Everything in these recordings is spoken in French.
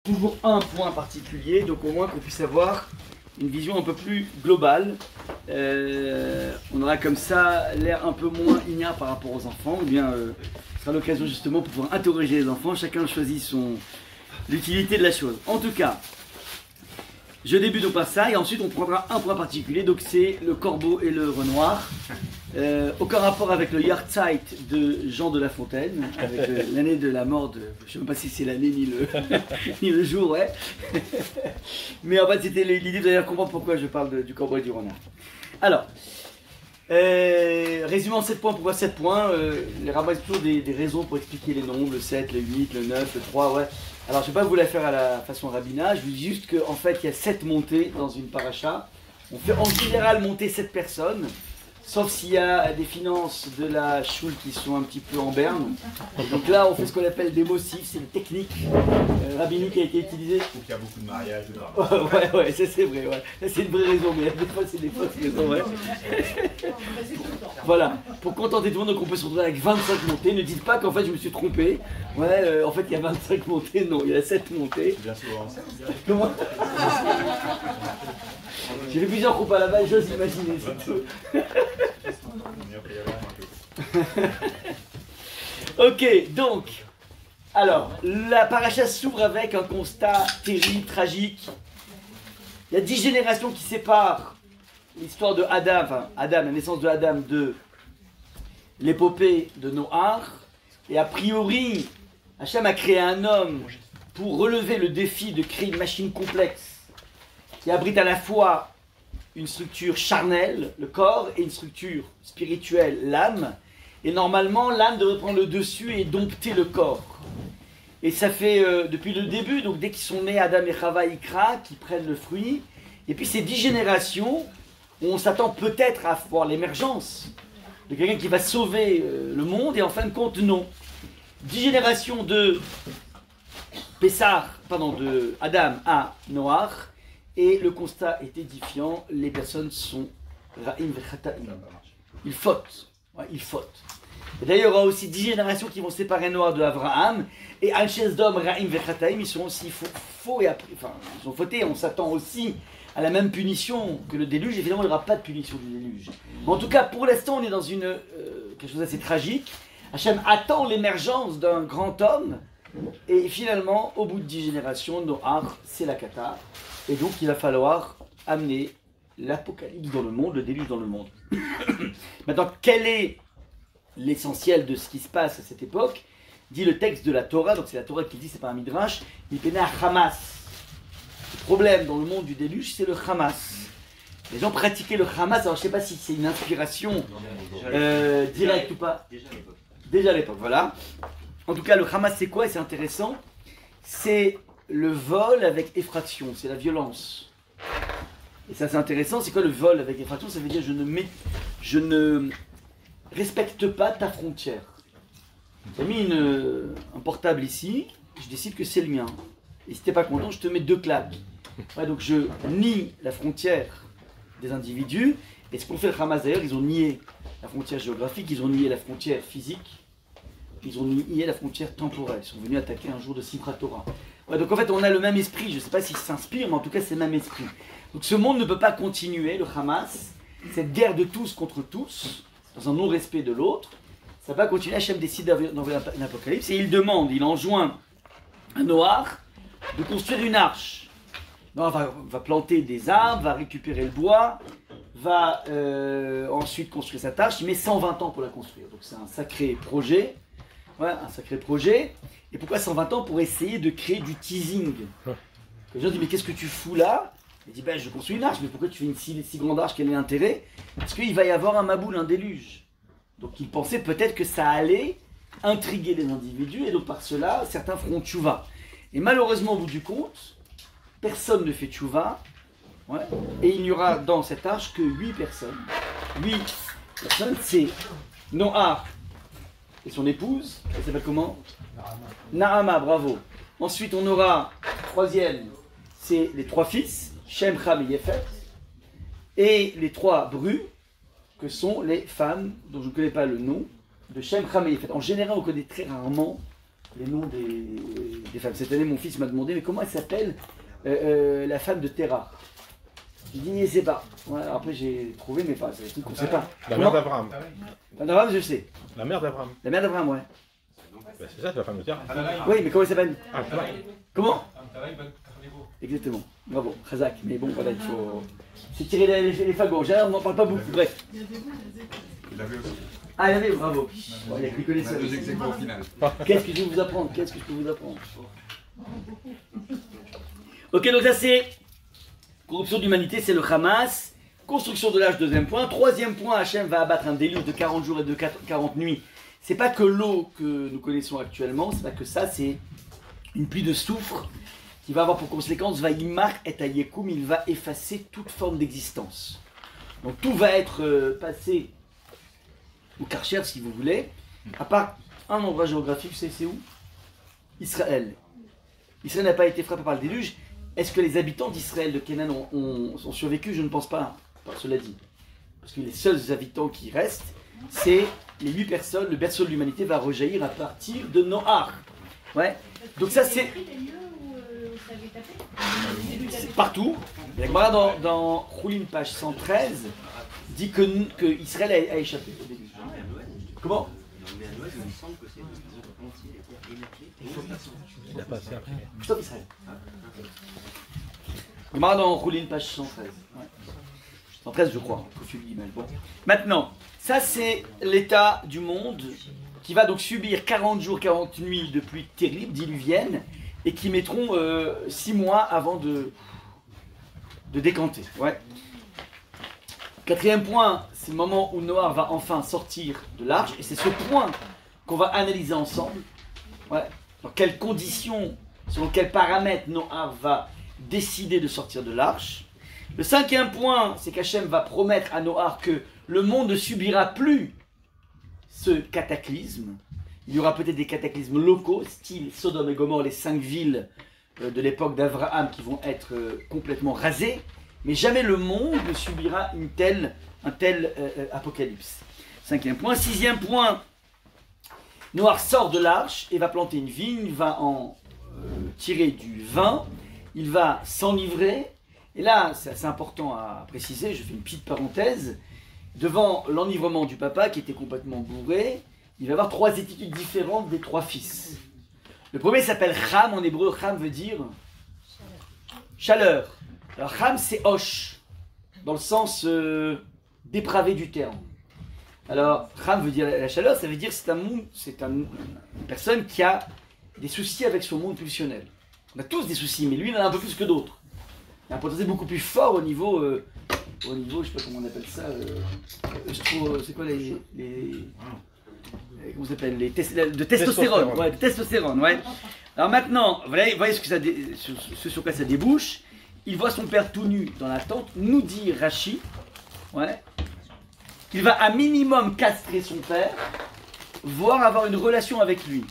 toujours un point particulier, donc au moins qu'on puisse avoir une vision un peu plus globale. On aura comme ça l'air un peu moins ignare par rapport aux enfants, ou bien ce sera l'occasion justement pour pouvoir interroger les enfants, chacun choisit l'utilité de la chose. En tout cas, je débute donc par ça et ensuite on prendra un point particulier, donc c'est le corbeau et le renard. Aucun rapport avec le Yahrzeit de Jean de La Fontaine, avec l'année de la mort de... Je ne sais même pas si c'est l'année ni ni le jour, ouais. Mais en fait c'était l'idée, vous allez comprendre pourquoi je parle du corbeau et du renard. Alors, résumant 7 points, pourquoi 7 points les rabbins ont toujours des raisons pour expliquer les nombres, le 7, le 8, le 9, le 3, ouais. Alors je ne vais pas vous la faire à la façon rabbinat, je vous dis juste qu'en fait il y a 7 montées dans une paracha. On fait en général monter 7 personnes, sauf s'il y a des finances de la choule qui sont un petit peu en berne. Donc là on fait ce qu'on appelle des motifs, c'est une technique rabbinique qui a été utilisée. Il y a beaucoup de mariages. Ouais, ça c'est vrai, ouais. Ça c'est une vraie raison, mais des fois c'est des fausses raisons, ouais. Voilà, pour contenter tout le monde, donc on peut se retrouver avec 25 montées. Ne dites pas qu'en fait je me suis trompé. Ouais, en fait il y a 25 montées, non, il y a 7 montées. C'est bien souvent. Comment? J'ai fait plusieurs groupes à la base, j'ose imaginer, c'est tout. Ok, donc, alors, la paracha s'ouvre avec un constat terrible, tragique. Il y a 10 générations qui séparent l'histoire de Adam, enfin Adam, la naissance de Adam, de l'épopée de Noach. Et a priori, Hachem a créé un homme pour relever le défi de créer une machine complexe qui abrite à la fois une structure charnelle, le corps, et une structure spirituelle, l'âme. Et normalement, l'âme devrait prendre le dessus et dompter le corps. Et ça fait depuis le début, donc dès qu'ils sont nés, Adam et Chava, Ikra, qui prennent le fruit. Et puis ces 10 générations, où on s'attend peut-être à voir l'émergence de quelqu'un qui va sauver le monde, et en fin de compte, non. 10 générations de de Adam à Noach, et le constat est édifiant, les personnes sont ra'im vechata'im. Ils fautent. Ouais, ils fautent. Et d'ailleurs, il y aura aussi 10 générations qui vont séparer Noach de Abraham, et Anches d'hommes ra'im vechata'im, ils sont aussi faux et enfin, ils ont fauté, on s'attend aussi à la même punition que le déluge. Évidemment, il n'y aura pas de punition du déluge. Mais en tout cas, pour l'instant, on est dans quelque chose d'assez tragique. Hachem attend l'émergence d'un grand homme, et finalement, au bout de 10 générations, Noach, c'est la cata. Et donc, il va falloir amener l'apocalypse dans le monde, le déluge dans le monde. Maintenant, quel est l'essentiel de ce qui se passe à cette époque? Dit le texte de la Torah, donc c'est la Torah qui dit, c'est pas un midrash, il pénait à Hamas. Le problème dans le monde du déluge, c'est le Hamas. Les gens pratiquaient le Hamas, alors je ne sais pas si c'est une inspiration directe ou pas. Déjà à l'époque, voilà. En tout cas, le Hamas, c'est quoi? Et c'est intéressant. C'est le vol avec effraction, c'est la violence. Et ça, c'est intéressant. C'est quoi le vol avec effraction? Ça veut dire je ne respecte pas ta frontière. J'ai mis un portable ici, je décide que c'est le mien. Et si t'es pas content, je te mets 2 claques. Ouais, donc je nie la frontière des individus. Et ce qu'ont fait le Hamas d'ailleurs, ils ont nié la frontière géographique, ils ont nié la frontière physique, ils ont nié la frontière temporelle. Ils sont venus attaquer un jour de Simchat Torah. Ouais, donc en fait, on a le même esprit. Je ne sais pas s'il s'inspire, mais en tout cas, c'est le même esprit. Donc ce monde ne peut pas continuer, le Hamas, cette guerre de tous contre tous, dans un non-respect de l'autre. Ça va continuer. Hachem décide d'envoyer un apocalypse et il demande, il enjoint à Noach de construire une arche. Noach va planter des arbres, va récupérer le bois, va ensuite construire cette arche. Il met 120 ans pour la construire. Donc c'est un sacré projet. Ouais, un sacré projet. Et pourquoi 120 ans? Pour essayer de créer du teasing. Les gens disent, mais qu'est-ce que tu fous là? Il dit, ben je construis une arche, mais pourquoi tu fais une si grande arche? Quel est l'intérêt? Parce qu'il va y avoir un maboul, un déluge. Donc il pensait peut-être que ça allait intriguer les individus, et donc par cela, certains feront tchouva. Et malheureusement, au bout du compte, personne ne fait tchouva, ouais, et il n'y aura dans cette arche que 8 personnes. 8 personnes, c'est Noach et son épouse, elle s'appelle comment? Nahama, bravo. Ensuite, on aura, troisième, c'est les 3 fils, Shem, Ham et Yefet, et les 3 brus, que sont les femmes, dont je ne connais pas le nom, de Shem, Ham et Yefet. En général, on connaît très rarement les noms des femmes. Cette année, mon fils m'a demandé, mais comment elle s'appelle la femme de Terah? J'ai dit, il ne sait pas. Ouais, après, j'ai trouvé, mais pas, c'est des trucs qu'on ne sait pas. La mère d'Abraham. La d'Abraham, je sais. La mère d'Abraham. La mère d'Abraham, ouais. Bah, c'est ça, c'est la femme de terre. Oui, mais comment elle s'appelle? Ah, Comment? Exactement. Bravo, Khazak. Mais bon, voilà, il faut. C'est tirer les fagots. On n'en parle pas beaucoup. Bref. Il l'avait aussi. Ah, il avait, bravo. Bon, il y a que les On a connaisseurs. deux ex-aequo au final. Qu'est-ce que je vais vous apprendre? Qu'est-ce que je peux vous apprendre? Ok, donc ça c'est corruption d'humanité, c'est le Hamas. Construction de l'âge, deuxième point. Troisième point, Hachem va abattre un déluge de 40 jours et de 40 nuits. C'est pas que l'eau que nous connaissons actuellement, c'est pas que ça, c'est une pluie de soufre qui va avoir pour conséquence, va Imar et Ayekoum, il va effacer toute forme d'existence. Donc tout va être passé au Karcher, si vous voulez, à part un endroit géographique, c'est où? Israël. Israël n'a pas été frappé par le déluge. Est-ce que les habitants d'Israël, de Canaan, ont survécu? Je ne pense pas, par cela dit. Parce que les seuls habitants qui restent, c'est les 8 personnes. Le berceau de l'humanité va rejaillir à partir de Noach. Ouais. Donc ça c'est partout. La Gemara dans Choulin, page 113, dit que Israël a échappé au déluge. Comment? Il a passé après. Stop Israël. Gemara dans Choulin, page 113. Ouais. 113 je crois, que tu l'image. Bon. Maintenant, ça c'est l'état du monde qui va donc subir 40 jours, 40 nuits de pluie terribles, diluviennes, et qui mettront 6 mois avant de décanter. Ouais. Quatrième point, c'est le moment où Noah va enfin sortir de l'arche, et c'est ce point qu'on va analyser ensemble. Ouais. Dans quelles conditions, selon quels paramètres Noah va décider de sortir de l'arche. Le cinquième point, c'est qu'Hachem va promettre à Noah que le monde ne subira plus ce cataclysme. Il y aura peut-être des cataclysmes locaux, style Sodome et Gomorrhe, les 5 villes de l'époque d'Abraham qui vont être complètement rasées, mais jamais le monde ne subira un tel apocalypse. Cinquième point. Sixième point, Noah sort de l'arche et va planter une vigne, va en tirer du vin, il va s'enivrer, et là c'est important à préciser, je fais une petite parenthèse, devant l'enivrement du papa qui était complètement bourré, il va y avoir 3 attitudes différentes des 3 fils. Le premier s'appelle Cham, en hébreu Cham veut dire chaleur. Alors Cham c'est Hosh, dans le sens dépravé du terme. Alors Cham veut dire la chaleur, ça veut dire que c'est une personne qui a des soucis avec son monde pulsionnel. On a tous des soucis, mais lui il en a un peu plus que d'autres. Il a un potentiel beaucoup plus fort au niveau, je sais pas comment on appelle ça, c'est quoi comment ça s'appelle, de testostérone, ouais, de testostérone, ouais. Alors maintenant, vous voyez ce sur quoi ça débouche. Il voit son père tout nu dans la tente, nous dit Rashi, ouais, qu'il va à minimum castrer son père, voire avoir une relation avec lui.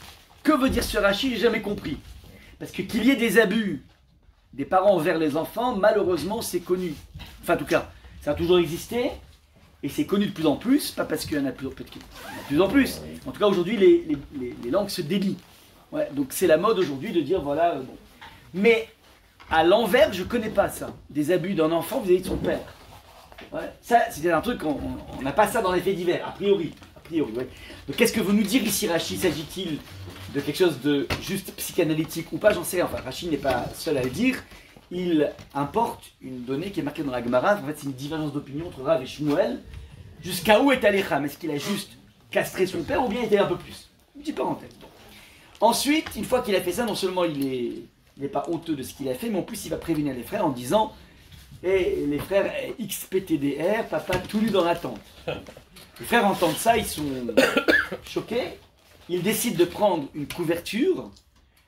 Que veut dire ce Rashi? J'ai jamais compris. Parce que qu'il y ait des abus des parents envers les enfants, malheureusement, c'est connu. Enfin, en tout cas, ça a toujours existé, et c'est connu de plus en plus, pas parce qu'il y en a de plus en plus. En tout cas, aujourd'hui, les langues se délient. Ouais, donc c'est la mode aujourd'hui de dire, voilà, bon. Mais à l'envers, je ne connais pas ça. Des abus d'un enfant vis-à-vis de son père. Ouais, ça, c'était un truc, on n'a pas ça dans les faits divers, a priori. Ouais. Donc qu'est-ce que veut nous dire ici Rashi? S'agit-il de quelque chose de juste psychanalytique ou pas? J'en sais rien. Enfin, Rashi n'est pas seul à le dire. Il importe une donnée qui est marquée dans la Gemara. En fait, c'est une divergence d'opinion entre Rav et Shmuel. Jusqu'à où est allé Cham? Est-ce qu'il a juste castré son père ou bien il était un peu plus? Une petite parenthèse. Ensuite, une fois qu'il a fait ça, non seulement il n'est pas honteux de ce qu'il a fait, mais en plus il va prévenir les frères en disant et les frères XPTDR, papa tout nu dans la tente. Les frères entendent ça, ils sont choqués. Ils décident de prendre une couverture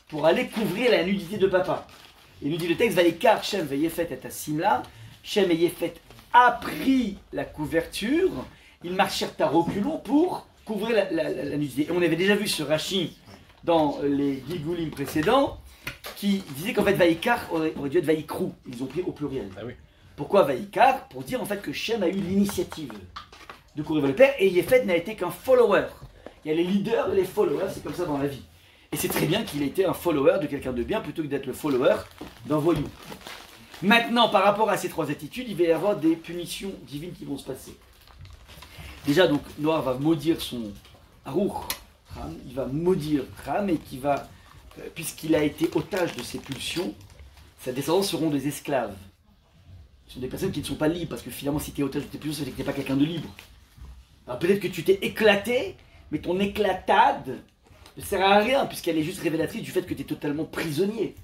pour aller couvrir la nudité de papa. Et nous dit le texte, Vaïkar, Shem, Vayefet et Asimla. Shem et Yefet a pris la couverture. Ils marchèrent à reculons pour couvrir la nudité. Et on avait déjà vu ce Rashi dans les Gilgulim précédents qui disait qu'en fait Vaïkar aurait dû être Vaïkrou. Ils ont pris au pluriel. Ah oui. Pourquoi Vaïkar? Pour dire en fait que Shem a eu l'initiative de couvrir le père et Yefet n'a été qu'un follower. Il y a les leaders et les followers, c'est comme ça dans la vie. Et c'est très bien qu'il ait été un follower de quelqu'un de bien plutôt que d'être le follower d'un voyou. Maintenant, par rapport à ces trois attitudes, il va y avoir des punitions divines qui vont se passer. Déjà, donc, Noah va maudire son Aruch, il va maudire Ram et qui va, puisqu'il a été otage de ses pulsions, sa descendance seront des esclaves. Ce sont des personnes qui ne sont pas libres, parce que finalement, si tu es otage de tes pulsions, ça veut dire que tu n'es pas quelqu'un de libre. Alors peut-être que tu t'es éclaté, mais ton éclatade ne sert à rien, puisqu'elle est juste révélatrice du fait que tu es totalement prisonnier.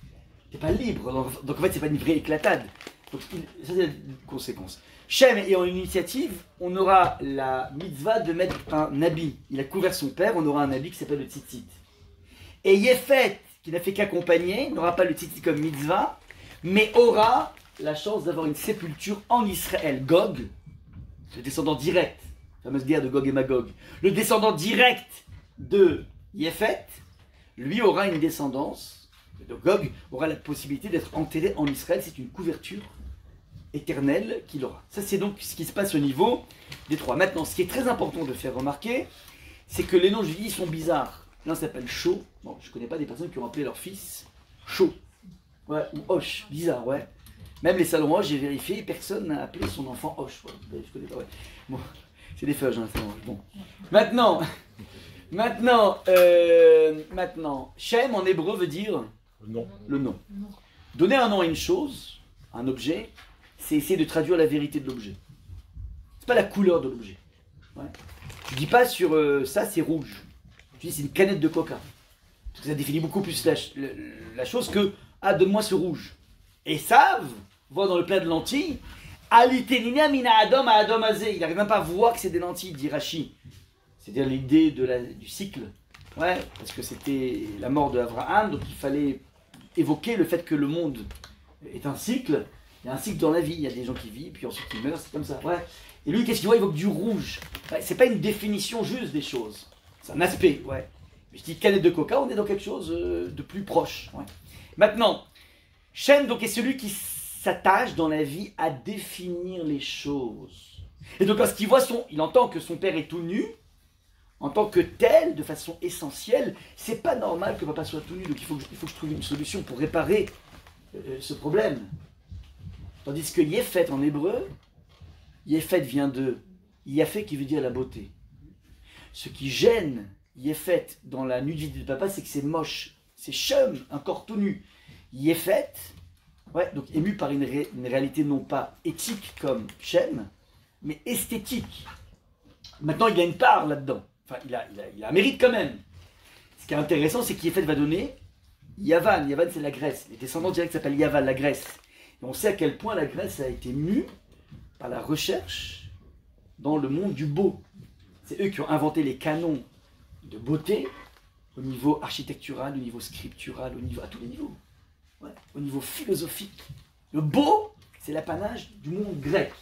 Tu n'es pas libre, donc en fait, c'est pas une vraie éclatade. Donc ça, c'est la conséquence. Shem ayant une initiative, on aura la mitzvah de mettre un habit. Il a couvert son père, on aura un habit qui s'appelle le tzitzit. Et Yéfet, qui n'a fait qu'accompagner, n'aura pas le tzitzit comme mitzvah, mais aura la chance d'avoir une sépulture en Israël. Gog, le descendant direct, la fameuse guerre de Gog et Magog, le descendant direct de Yéfet, lui aura une descendance, donc Gog aura la possibilité d'être enterré en Israël, c'est une couverture éternelle qu'il aura. Ça, c'est donc ce qui se passe au niveau des trois. Maintenant, ce qui est très important de faire remarquer, c'est que les noms juifs sont bizarres. L'un s'appelle Sho. Bon, je ne connais pas des personnes qui ont appelé leur fils Sho. Ouais, ou Hosh. Bizarre, ouais. Même les salons Hosh, j'ai vérifié, personne n'a appelé son enfant Hosh. Ouais. Je connais pas, ouais. Bon, c'est des feuilles, hein, salon Hosh. Bon. Maintenant, Shem en hébreu veut dire Non. le nom. Donner un nom à une chose, à un objet, c'est essayer de traduire la vérité de l'objet. C'est pas la couleur de l'objet. Ouais. Tu dis pas sur ça c'est rouge. Tu dis c'est une canette de coca. Parce que ça définit beaucoup plus la chose que donne-moi ce rouge. Et savent, voir dans le plat de lentilles, alitenina mina adom à adom azé. Il n'arrive même pas à voir que c'est des lentilles, dit Rashi. C'est-à-dire l'idée du cycle. Ouais, parce que c'était la mort de Abraham, donc il fallait évoquer le fait que le monde est un cycle. Il y a un cycle dans la vie, il y a des gens qui vivent, puis ensuite ils meurent, c'est comme ça. Ouais. Et lui, qu'est-ce qu'il voit? Il évoque du rouge. Ouais, c'est pas une définition juste des choses, c'est un aspect. Ouais. Mais je dis canette de coca, on est dans quelque chose de plus proche. Ouais. Maintenant, Shem donc est celui qui s'attache dans la vie à définir les choses. Et donc lorsqu'il voit il entend que son père est tout nu, en tant que tel, de façon essentielle, c'est pas normal que papa soit tout nu, donc il faut que je trouve une solution pour réparer ce problème. Tandis que Yéfet en hébreu, Yéfet vient de Yafé qui veut dire la beauté. Ce qui gêne Yéfet dans la nudité de papa, c'est que c'est moche. C'est chum, un corps tout nu. Yéfet, ouais, donc ému par une réalité non pas éthique comme Shem, mais esthétique. Maintenant, il a une part là-dedans. Enfin, il a un mérite quand même. Ce qui est intéressant, c'est qu'Yéfet va donner Yavan. Yavan, c'est la Grèce. Les descendants directs s'appellent Yavan, la Grèce. Et on sait à quel point la Grèce a été mue par la recherche dans le monde du beau. C'est eux qui ont inventé les canons de beauté au niveau architectural, au niveau scriptural, à tous les niveaux. Ouais, au niveau philosophique. Le beau, c'est l'apanage du monde grec.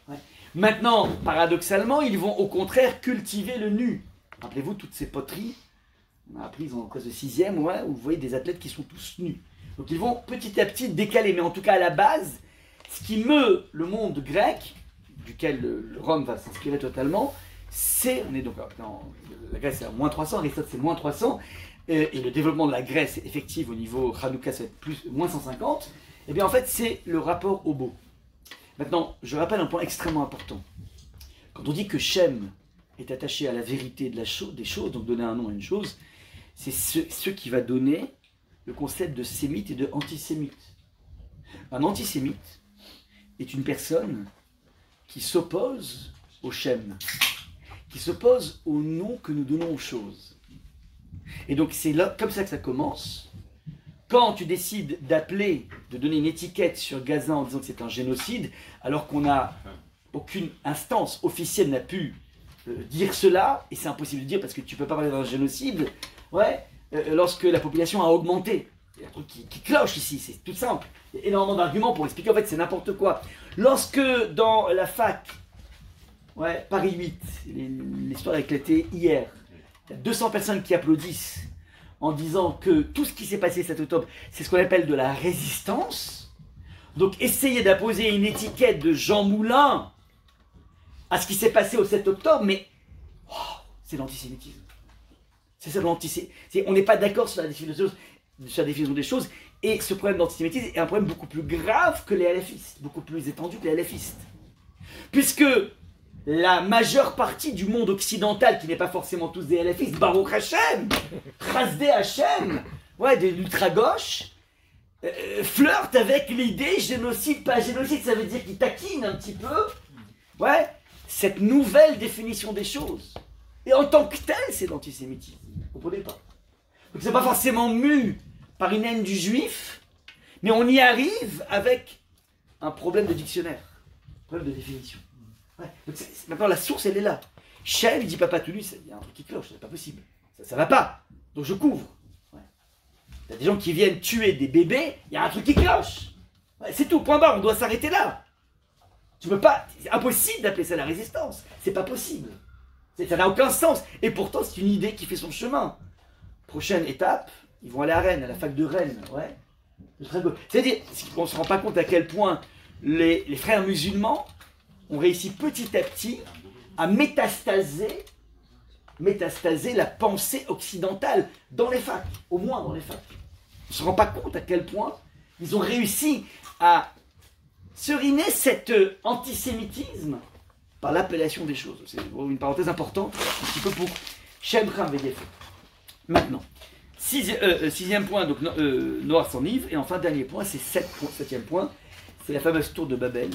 Ouais. Maintenant, paradoxalement, ils vont au contraire cultiver le nu. Rappelez-vous toutes ces poteries, on a appris en classe de 6e, ouais, où vous voyez des athlètes qui sont tous nus. Donc ils vont petit à petit décaler, mais en tout cas à la base, ce qui meut le monde grec, duquel le Rome va s'inspirer totalement, c'est, on est donc dans la Grèce c'est à moins 300, Aristote c'est moins 300, et le développement de la Grèce effective au niveau Hanouka ça va être moins 150, et bien en fait c'est le rapport au beau. Maintenant, je rappelle un point extrêmement important. Quand on dit que Shem est attaché à la vérité des choses, donc donner un nom à une chose, c'est ce qui va donner le concept de sémite et de antisémite. Un antisémite est une personne qui s'oppose au Shem, qui s'oppose au nom que nous donnons aux choses. Et donc c'est là, comme ça que ça commence. Quand tu décides de donner une étiquette sur Gaza en disant que c'est un génocide, alors qu'on n'a aucune instance officielle n'a pu dire cela, et c'est impossible de dire parce que tu ne peux pas parler d'un génocide, ouais, lorsque la population a augmenté. Il y a un truc qui cloche ici, c'est tout simple. Il y a énormément d'arguments pour expliquer, en fait c'est n'importe quoi. Lorsque dans la fac, ouais, Paris 8, l'histoire a éclaté hier, il y a 200 personnes qui applaudissent en disant que tout ce qui s'est passé cet octobre, c'est ce qu'on appelle de la résistance. Donc essayer d'apposer une étiquette de Jean Moulin à ce qui s'est passé au 7 octobre, mais oh, c'est l'antisémitisme. C'est ça l'antisémitisme. On n'est pas d'accord sur la définition des choses. Et ce problème d'antisémitisme est un problème beaucoup plus grave que les LFistes, beaucoup plus étendu que les LFistes. Puisque la majeure partie du monde occidental, qui n'est pas forcément tous des LFistes, Baruch Hashem, Chasdé Hashem, ouais, de l'ultra-gauche, flirte avec l'idée génocide, pas génocide, ça veut dire qu'il taquine un petit peu, ouais, cette nouvelle définition des choses. Et en tant que tel, c'est l'antisémitisme. Vous comprenez pas? Donc c'est pas forcément mu par une haine du juif, mais on y arrive avec un problème de dictionnaire, un problème de définition. Ouais. Donc maintenant la source elle est là. Shem, il dit papa tout nu, il y a un truc qui cloche, c'est pas possible. Ça va pas. Donc je couvre. Ouais. Il y a des gens qui viennent tuer des bébés, il y a un truc qui cloche. Ouais, c'est tout, point barre, on doit s'arrêter là. Tu peux pas, c'est impossible d'appeler ça la résistance. C'est pas possible. Ça n'a aucun sens. Et pourtant c'est une idée qui fait son chemin. Prochaine étape, ils vont aller à Rennes, à la fac de Rennes. Ouais. C'est-à-dire, on ne se rend pas compte à quel point les frères musulmans ont réussi petit à petit à métastaser la pensée occidentale dans les facs, au moins dans les facs. On ne se rend pas compte à quel point ils ont réussi à seriner cet antisémitisme par l'appellation des choses. C'est une parenthèse importante, un petit peu pour Shem Ram Vedefo. Maintenant, sixième point, donc Noir s'enivre, et enfin dernier point, c'est septième point, c'est la fameuse tour de Babel,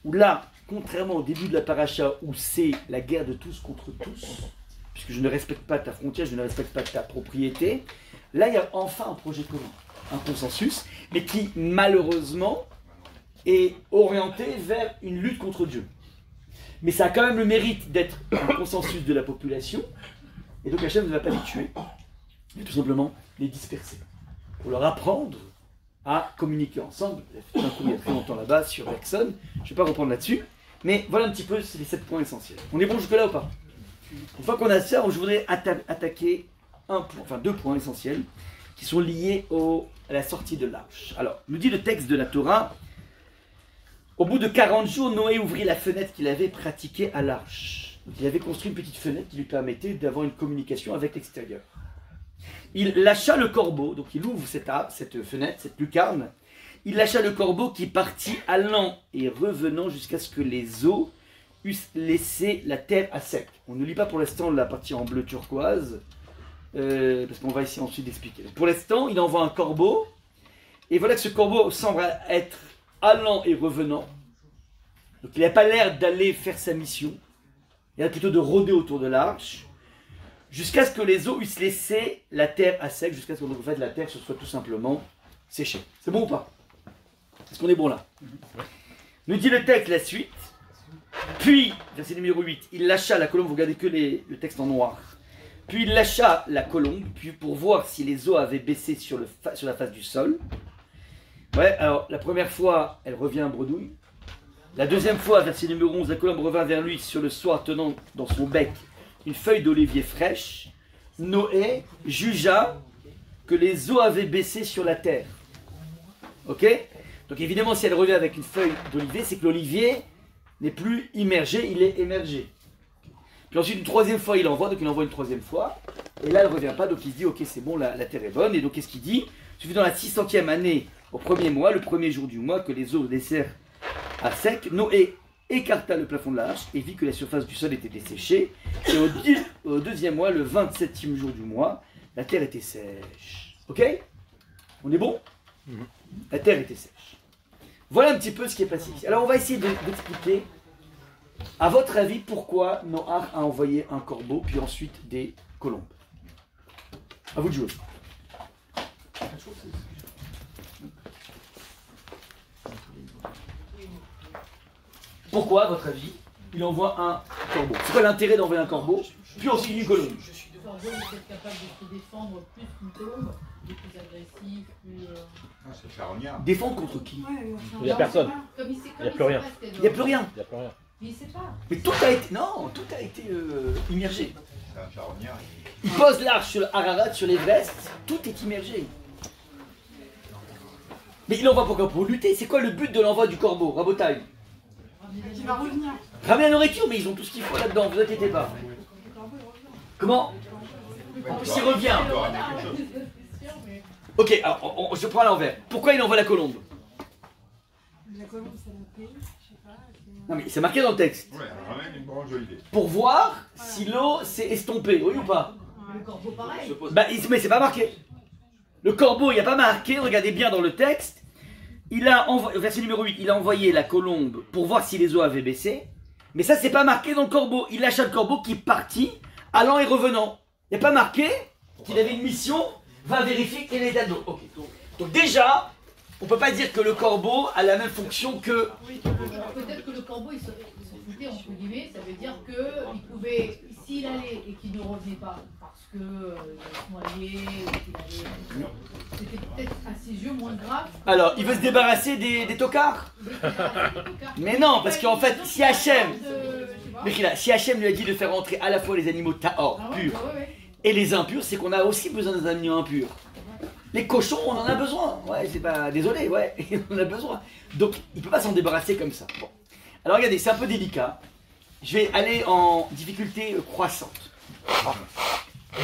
où là, contrairement au début de la paracha, où c'est la guerre de tous contre tous, puisque je ne respecte pas ta frontière, je ne respecte pas ta propriété, là il y a enfin un projet commun, un consensus, mais qui malheureusement est orienté vers une lutte contre Dieu. Mais ça a quand même le mérite d'être un consensus de la population, et donc Hachem ne va pas les tuer, mais tout simplement les disperser, pour leur apprendre à communiquer ensemble. Il y a il y a très longtemps là-bas sur Jackson, je ne vais pas reprendre là-dessus, mais voilà un petit peu les 7 points essentiels. On est bon jusque-là ou pas? Une fois qu'on a ça, je voudrais attaquer deux points essentiels qui sont liés à la sortie de l'arche. Alors, nous dit le texte de la Torah, au bout de 40 jours, Noé ouvrit la fenêtre qu'il avait pratiquée à l'arche. Donc, il avait construit une petite fenêtre qui lui permettait d'avoir une communication avec l'extérieur. Il lâcha le corbeau, donc il ouvre cette fenêtre, cette lucarne. Il lâcha le corbeau qui partit allant et revenant jusqu'à ce que les eaux eussent laissé la terre à sec. On ne lit pas pour l'instant la partie en bleu turquoise, parce qu'on va essayer ensuite d'expliquer. Pour l'instant, il envoie un corbeau, et voilà que ce corbeau semble être allant et revenant. Donc il n'a pas l'air d'aller faire sa mission, il a plutôt de rôder autour de l'arche, jusqu'à ce que les eaux eussent laissé la terre à sec, jusqu'à ce que en fait, la terre se soit tout simplement séchée. C'est bon ou pas? Est-ce qu'on est bon là? Nous dit le texte la suite. Puis, verset numéro 8, il lâcha la colombe, vous regardez que le texte en noir. Puis il lâcha la colombe, puis pour voir si les eaux avaient baissé sur la face du sol. Ouais, alors la première fois, elle revient bredouille. La deuxième fois, verset numéro 11, la colombe revint vers lui sur le soir, tenant dans son bec une feuille d'olivier fraîche. Noé jugea que les eaux avaient baissé sur la terre. Ok? Donc évidemment, si elle revient avec une feuille d'olivier, c'est que l'olivier n'est plus immergé, il est émergé. Puis ensuite, une troisième fois, il envoie, donc il envoie une troisième fois. Et là, elle ne revient pas, donc il se dit, ok, c'est bon, la terre est bonne. Et donc, qu'est-ce qu'il dit? Il suffit dans la 600e année, au premier mois, le premier jour du mois, que les eaux laissèrent à sec. Noé écarta le plafond de l'arche et vit que la surface du sol était desséchée. Et au deuxième mois, le 27e jour du mois, la terre était sèche. Ok? On est bon? La terre était sèche. Voilà un petit peu ce qui est passé ici. Alors on va essayer d'expliquer, à votre avis, pourquoi Noach a envoyé un corbeau, puis ensuite des colombes. À vous de jouer. Pourquoi, à votre avis, il envoie un corbeau? C'est quoi l'intérêt d'envoyer un corbeau, puis ensuite une colombe? Le corbeau est peut-être capable de se défendre plus qu'une colombe, il est plus agressif, plus... C'est charognard. Défendre contre qui? Il n'y a personne. Comme il sait, Il n'y a plus rien. Il n'y a plus rien. Il n'y a plus rien. Mais il sait pas. Mais tout a été... Non, tout a été immergé. C'est un charognard. Il pose l'arche sur le Ararat, sur l'Everest, tout est immergé. Mais il envoie pourquoi? Pour lutter. C'est quoi le but de l'envoi du corbeau, Rabotaille? Qui va revenir. Ramener la nourriture, mais ils ont tout ce qu'il faut là-dedans, vous inquiétez pas. Comment? corbeau, s'il revient. c'est le renard, c'est sûr, mais- Ok, alors je prends à l'envers. Pourquoi il envoie la colombe? La colombe, c'est la paix, je sais pas. Non mais c'est marqué dans le texte. Ouais, ramène une branche d'olivier. Pour voir si l'eau s'est estompée, oui ou pas? Le corbeau, pareil. Bah, mais c'est pas marqué. Le corbeau, il n'y a pas marqué, regardez bien dans le texte. Il a envoyé, verset numéro 8, il a envoyé la colombe pour voir si les eaux avaient baissé. Mais ça, c'est pas marqué dans le corbeau. Il lâcha le corbeau qui est parti, allant et revenant. Il n'y a pas marqué qu'il avait une mission, va vérifier quel est l'état de l'eau. Ok. Donc déjà, on peut pas dire que le corbeau a la même fonction que... Alors, peut-être que le corbeau, il se foutait, entre guillemets, ça veut dire qu'il pouvait, s'il allait et qu'il ne revenait pas, parce que il allait se noyer, ou qu'il allait... C'était peut-être à ses yeux moins grave. Alors, il veut se débarrasser des tocards. Mais non, parce qu'en fait, si Hachem... Mais si Hachem lui a dit de faire rentrer à la fois les animaux tahor, purs, et les impurs, c'est qu'on a aussi besoin des animaux impurs. Les cochons, on en a besoin. Ouais, c'est pas... Désolé, ouais, on en a besoin. Donc, il ne peut pas s'en débarrasser comme ça. Bon. Alors, regardez, c'est un peu délicat. Je vais aller en difficulté croissante.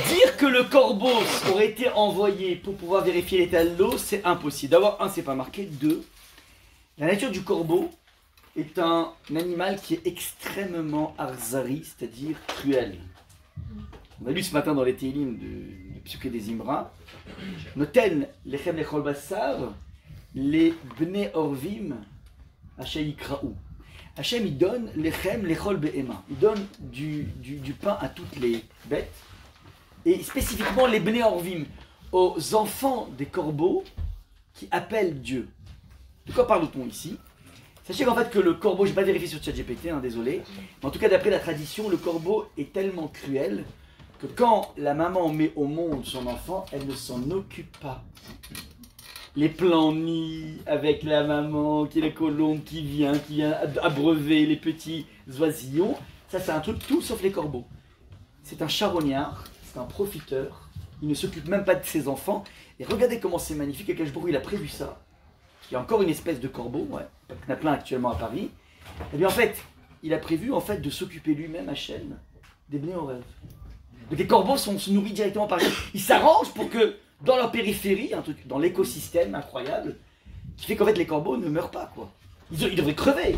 Dire que le corbeau aurait été envoyé pour pouvoir vérifier l'état de l'eau, c'est impossible. D'abord, un, c'est pas marqué. Deux, la nature du corbeau est un animal qui est extrêmement arzari, c'est-à-dire cruel. On a lu ce matin dans les Télim du Psuké des Imra, Noten lechem lechol basar, les bnei orvim, Hachem yikraou. Hachem il donne lechem lechol be'ema. Il donne du pain à toutes les bêtes, et spécifiquement les bnei orvim, aux enfants des corbeaux qui appellent Dieu. De quoi parle-t-on ici? Sachez qu'en fait que le corbeau, je n'ai pas vérifié sur ChatGPT, désolé, mais en tout cas d'après la tradition, le corbeau est tellement cruel que quand la maman met au monde son enfant, elle ne s'en occupe pas. Les plans nids avec la maman, qui est la colombe qui vient abreuver les petits oisillons, ça c'est un truc tout sauf les corbeaux. C'est un charognard, c'est un profiteur, il ne s'occupe même pas de ses enfants, et regardez comment c'est magnifique, Akash Baruch Hu, il a prévu ça. Il y a encore une espèce de corbeau, ouais, il y en a plein actuellement à Paris, et bien en fait, il a prévu en fait de s'occuper lui-même, Hachem, des bnei orv. Donc les corbeaux se nourrissent directement par eux. Ils s'arrangent pour que dans leur périphérie, un truc, dans l'écosystème incroyable, qui fait qu'en fait les corbeaux ne meurent pas, quoi. Ils devraient crever.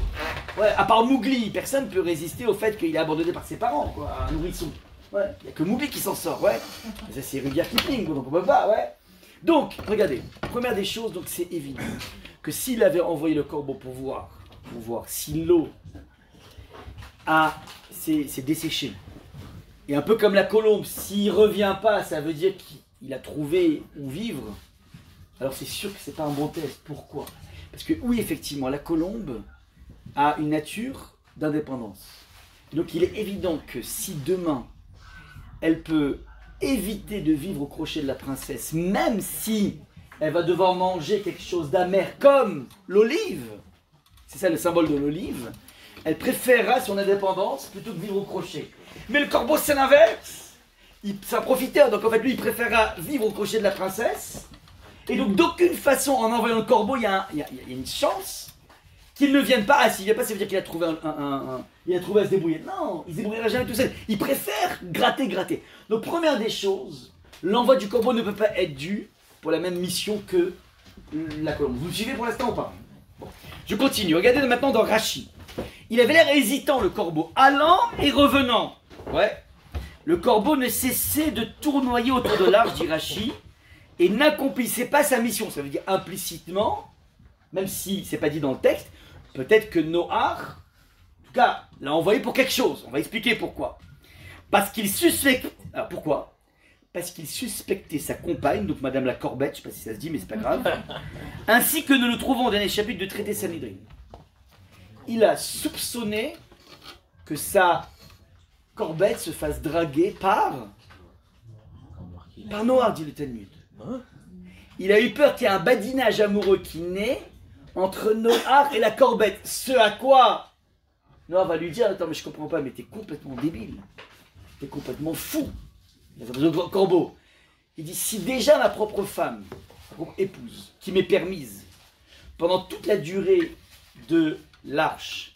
Ouais, à part Mowgli, personne ne peut résister au fait qu'il est abandonné par ses parents, quoi, un nourrisson. Ouais, il n'y a que Mowgli qui s'en sort, ouais. Mais ça c'est Rudyard Kipling, donc on peut pas, ouais. Donc, regardez, première des choses, donc c'est évident que s'il avait envoyé le corbeau pour voir si l'eau s'est desséchée, et un peu comme la colombe, s'il revient pas, ça veut dire qu'il a trouvé où vivre. Alors c'est sûr que c'est pas un bon test. Pourquoi? Parce que oui, effectivement, la colombe a une nature d'indépendance. Donc il est évident que si demain, elle peut éviter de vivre au crochet de la princesse, même si elle va devoir manger quelque chose d'amer comme l'olive, c'est ça le symbole de l'olive, elle préférera son indépendance plutôt que vivre au crochet. Mais le corbeau, c'est l'inverse. C'est un profiteur, donc en fait, lui, il préférera vivre au crochet de la princesse. Et donc, d'aucune façon, en envoyant le corbeau, il y a une chance qu'il ne vienne pas. Ah, s'il ne vient pas, ça veut dire qu'il a trouvé il a trouvé à se débrouiller. Non, il ne se débrouillera jamais tout seul. Il préfère gratter. Donc, première des choses, l'envoi du corbeau ne peut pas être dû pour la même mission que la colombe. Vous me suivez pour l'instant ou pas? Bon. Je continue. Regardez maintenant dans Rachi. Il avait l'air hésitant, le corbeau, allant et revenant. Ouais. Le corbeau ne cessait de tournoyer autour de l'arche, dit Rachi, et n'accomplissait pas sa mission. Ça veut dire implicitement, même si c'est pas dit dans le texte, peut-être que Noach, en tout cas, l'a envoyé pour quelque chose. On va expliquer pourquoi. Parce qu'il suspectait. Alors pourquoi? Parce qu'il suspectait sa compagne, donc Madame la Corbette, je ne sais pas si ça se dit, mais c'est pas grave, ainsi que nous le trouvons au dernier chapitre de Traité Sanhédrin. Il a soupçonné que sa Corbette se fasse draguer par Noach, dit le Talmud. Il a eu peur qu'il y ait un badinage amoureux qui naît entre Noach et la Corbette. Ce à quoi Noach va lui dire, attends mais je comprends pas, mais t'es complètement débile. T'es complètement fou. Il a besoin de corbeau. Il dit, si déjà ma propre femme, ma propre épouse, qui m'est permise, pendant toute la durée de l'arche,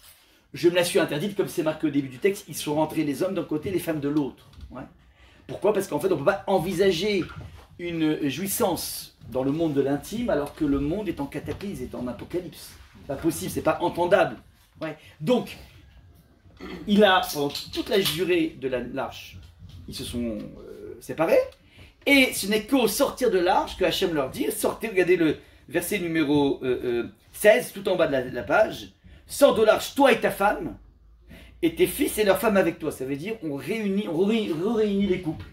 je me la suis interdite, comme c'est marqué au début du texte, ils sont rentrés les hommes d'un côté, les femmes de l'autre. Ouais. Pourquoi? Parce qu'en fait, on ne peut pas envisager une jouissance dans le monde de l'intime alors que le monde est en cataclysme, est en apocalypse. C'est pas possible, c'est pas entendable. Ouais. Donc, il a, pendant toute la durée de l'arche, ils se sont séparés. Et ce n'est qu'au sortir de l'arche que Hachem leur dit, sortez, regardez le verset numéro 16, tout en bas de la page, sors de l'arche, toi et ta femme, et tes fils et leurs femmes avec toi. Ça veut dire, on réunit les couples.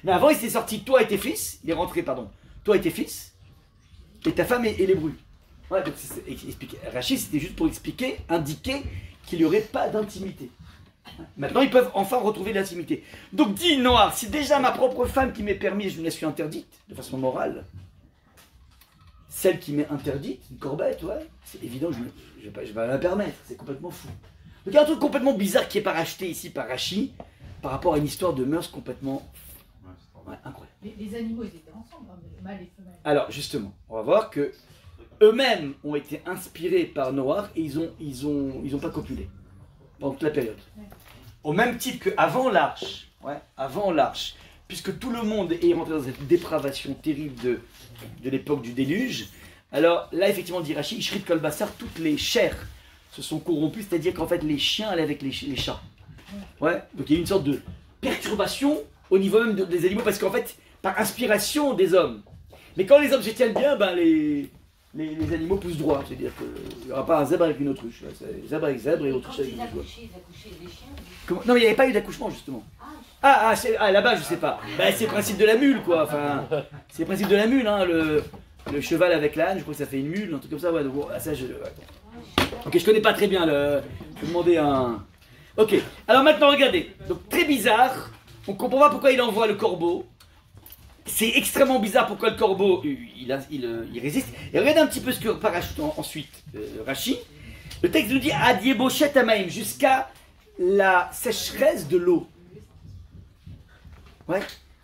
Mais avant, il s'est sorti, toi et tes fils, il est rentré, pardon, toi et tes fils, et ta femme et l'hébreu. Ouais, donc Rachid, c'était juste pour expliquer, indiquer qu'il n'y aurait pas d'intimité. Maintenant, ils peuvent enfin retrouver l'intimité. Donc, dit Noir, si déjà ma propre femme qui m'est permise, je me la suis interdite, de façon morale, celle qui m'est interdite, une corbette, ouais, c'est évident, je ne vais pas la permettre, c'est complètement fou. Donc, il y a un truc complètement bizarre qui est paracheté ici par Rachid, par rapport à une histoire de mœurs complètement incroyable. Les animaux, ils étaient ensemble, hein, les mâles et les femelles. Alors, justement, on va voir que eux-mêmes ont été inspirés par Noir et ils ont pas copulé pendant toute la période. Au même titre qu'avant l'arche, avant l'arche, puisque tout le monde est rentré dans cette dépravation terrible de l'époque du déluge, alors là, effectivement, dit Rachid, Ishrit Kol Bassar, toutes les chairs se sont corrompues, c'est-à-dire qu'en fait, les chiens allaient avec les chats. Ouais, donc il y a une sorte de perturbation au niveau même des animaux, parce qu'en fait, par inspiration des hommes. Mais quand les hommes se tiennent bien, ben les animaux poussent droit, c'est-à-dire qu'il n'y aura pas un zèbre avec une autruche. Zèbre avec zèbre et autruche avec une autruche. Ils accouchaient des chiens. Non, mais il n'y avait pas eu d'accouchement, justement. Là-bas, je sais pas. Ben, c'est le principe de la mule, quoi. Enfin, c'est le principe de la mule, hein. Le cheval avec l'âne, je crois que ça fait une mule, un truc comme ça. Ouais, donc, ça, ok, je connais pas très bien le. Je vais demander un. Ok, alors maintenant, regardez. Donc, très bizarre. On comprend pas pourquoi il envoie le corbeau. C'est extrêmement bizarre pourquoi le corbeau il résiste. Et regardez un petit peu ce que parachoute ensuite Rachid. Le texte nous dit Adiebochet Amaim, jusqu'à la sécheresse de l'eau. Ouais.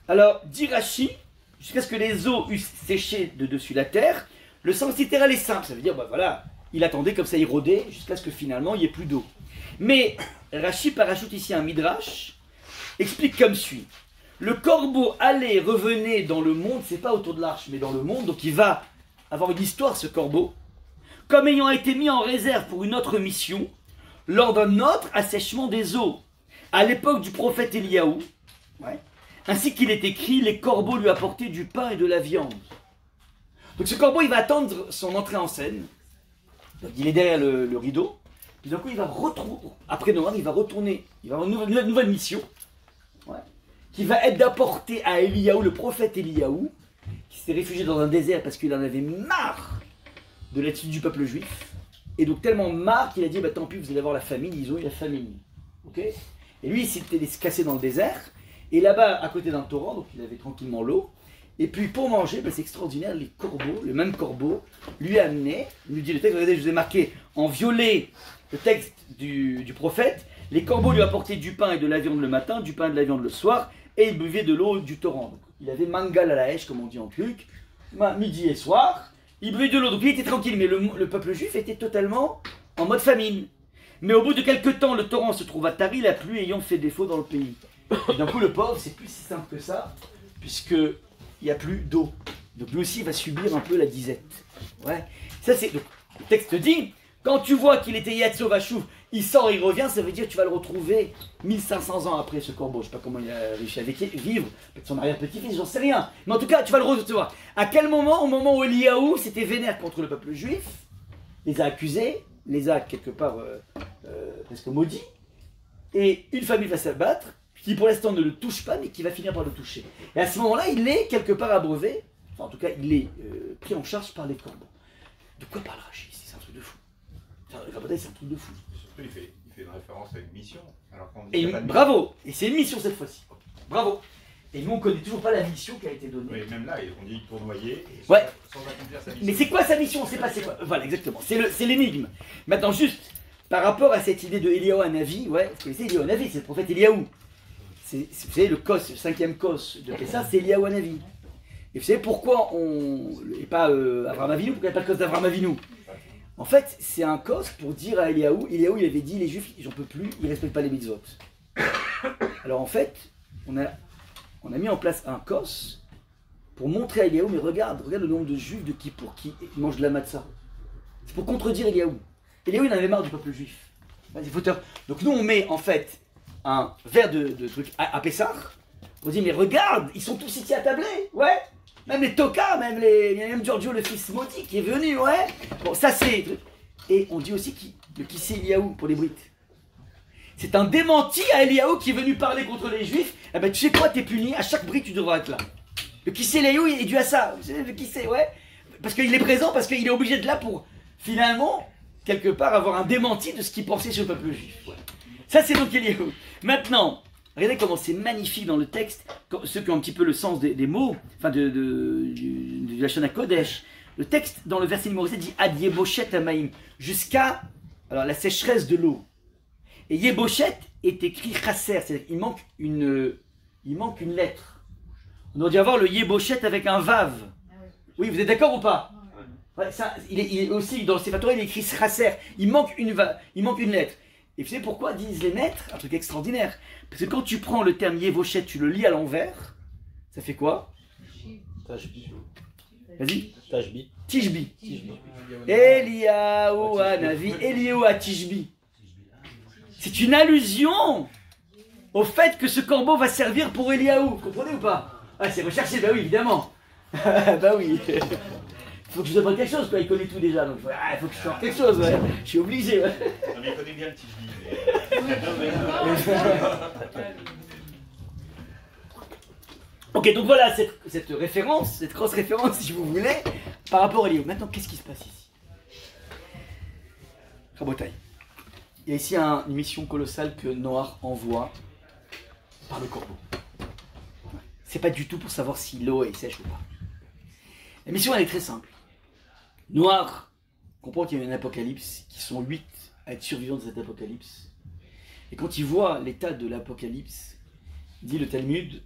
Alors, dit Rachid, jusqu'à ce que les eaux eussent séché de dessus la terre, le sens littéral est simple. Ça veut dire, bah voilà, il attendait comme ça, il rôdait, jusqu'à ce que finalement il n'y ait plus d'eau. Mais Rachid parachoute ici un midrash, explique comme suit. Le corbeau allait, revenait dans le monde, c'est pas autour de l'arche, mais dans le monde, donc il va avoir une histoire, ce corbeau, comme ayant été mis en réserve pour une autre mission, lors d'un autre assèchement des eaux, à l'époque du prophète Eliaou, ainsi qu'il est écrit, les corbeaux lui apportaient du pain et de la viande. Donc ce corbeau, il va attendre son entrée en scène, donc il est derrière le rideau, puis d'un coup il va retrouver, après Noir, il va retourner, il va avoir une nouvelle mission, qui va être d'apporter à Eliaou, le prophète Eliaou, qui s'est réfugié dans un désert parce qu'il en avait marre de l'attitude du peuple juif, et donc tellement marre qu'il a dit, bah tant pis, vous allez avoir la famine, ils ont eu la famine. Ok. Et lui, il s'était cassé dans le désert, et là-bas, à côté d'un torrent, donc il avait tranquillement l'eau, et puis pour manger, bah, c'est extraordinaire, les corbeaux, le même corbeau, lui amenait, il lui dit le texte, regardez, je vous ai marqué en violet le texte du prophète, les corbeaux lui apportaient du pain et de la viande le matin, du pain et de la viande le soir, et il buvait de l'eau du torrent. Donc, il avait mangal à la hache, comme on dit en turc, midi et soir, il buvait de l'eau, donc il était tranquille, mais le peuple juif était totalement en mode famine. Mais au bout de quelques temps, le torrent se trouva tari, la pluie ayant fait défaut dans le pays. Et d'un coup, le pauvre, c'est plus si simple que ça, puisqu'il n'y a plus d'eau. Donc lui aussi, il va subir un peu la disette. Ouais. Ça, c'est... Donc, le texte dit, quand tu vois qu'il était Yatso Vachouf, il sort, il revient, ça veut dire que tu vas le retrouver 1500 ans après ce corbeau. Je ne sais pas comment il a réussi à vivre, peut-être son arrière-petit-fils, j'en sais rien. Mais en tout cas, tu vas le recevoir. À quel moment? Au moment où Eliaou s'était vénère contre le peuple juif, les a accusés, les a quelque part presque maudits, et une famille va s'abattre, qui pour l'instant ne le touche pas, mais qui va finir par le toucher. Et à ce moment-là, il est quelque part abreuvé, enfin en tout cas, il est pris en charge par les corbeaux. De quoi parle Rachid? C'est un truc de fou. C'est un truc de fou. Il fait une référence à une mission. Alors qu'on dit Et bravo. Et c'est une mission cette fois-ci. Bravo. Et nous, on ne connaît toujours pas la mission qui a été donnée. Oui, même là, on dit tournoyer ouais. sans accomplir sa mission. Mais c'est quoi sa mission? On ne sait pas c'est quoi. Voilà, exactement. C'est l'énigme. Maintenant, juste, par rapport à cette idée de Eliaou Hanavi, ouais, vous connaissez Eliaou Hanavi, c'est le prophète Eliaou. Vous savez, le Kos, le 5e Kos de Pessah, c'est Eliaou Hanavi. Et vous savez pourquoi et pas Avraham Avinu, pourquoi il n'y a pas de Kos d'Avraham Avinu? En fait, c'est un Kos pour dire à Eliaou, il avait dit, les Juifs, j'en peux plus, ils ne respectent pas les mitzvot. Alors en fait, on a mis en place un kos pour montrer à Eliaou, mais regarde le nombre de juifs de Kippour qui mangent de la matzah. C'est pour contredire Eliaou. Eliaou, il en avait marre du peuple juif. Vas-y, fauteur. Donc nous, on met en fait un verre de truc à Pessah. On dit, mais regarde, ils sont tous ici attablés, ouais. Même les Toka, même Giorgio, le fils Moti, qui est venu, ouais. Bon, ça c'est... Et on dit aussi qui c'est Eliaou pour les Brites. C'est un démenti à Eliaou qui est venu parler contre les Juifs. Eh ben, tu sais quoi, t'es puni, à chaque Brite, tu devras être là. Le qui c'est Eliaou est dû à ça. Vous savez, le qui c'est, ouais. Parce qu'il est présent, parce qu'il est obligé d'être là pour, finalement, quelque part, avoir un démenti de ce qu'il pensait sur le peuple juif. Ouais. Ça, c'est donc Eliaou. Maintenant, regardez comment c'est magnifique dans le texte, ceux qui ont un petit peu le sens des mots, enfin de la Shana Kodesh. Le texte, dans le verset numéro 7, dit Ad Yeboshet Amaim, jusqu'à la sécheresse de l'eau. Et Yeboshet est écrit chasser, c'est-à-dire qu'il manque une lettre. On aurait dû avoir le Yeboshet avec un vav. Oui, vous êtes d'accord ou pas? Ouais, ça, il est aussi, dans le Sefer Torah, il est écrit chasser. Il manque une lettre. Et vous savez pourquoi disent les maîtres? Un truc extraordinaire. Parce que quand tu prends le terme Yeboshet, tu le lis à l'envers, ça fait quoi? Tashbi. Vas-y. Tashbi. Tishbi. Eliaou Hanavi, Eliaou à Tishbi. C'est une allusion au fait que ce corbeau va servir pour Eliaou. Vous comprenez ou pas? Ah, c'est recherché, bah oui, évidemment. Bah oui. Faut que je vous apprenne quelque chose, quoi. Il connaît tout déjà. Donc, il faut que je sorte quelque chose, ouais. Je suis obligé, ouais. Non, mais il connaît bien le Tijbi. Ok, donc voilà cette référence, cette grosse référence, si vous voulez, par rapport à Eliaou. Maintenant, qu'est-ce qui se passe ici? Rabotai. Il y a ici une mission colossale que Noach envoie par le corbeau. C'est pas du tout pour savoir si l'eau est sèche ou pas. La mission, elle est très simple. Noach comprend qu'il y a une apocalypse, qui sont 8 à être survivants de cette apocalypse. Et quand il voit l'état de l'apocalypse, il dit le Talmud,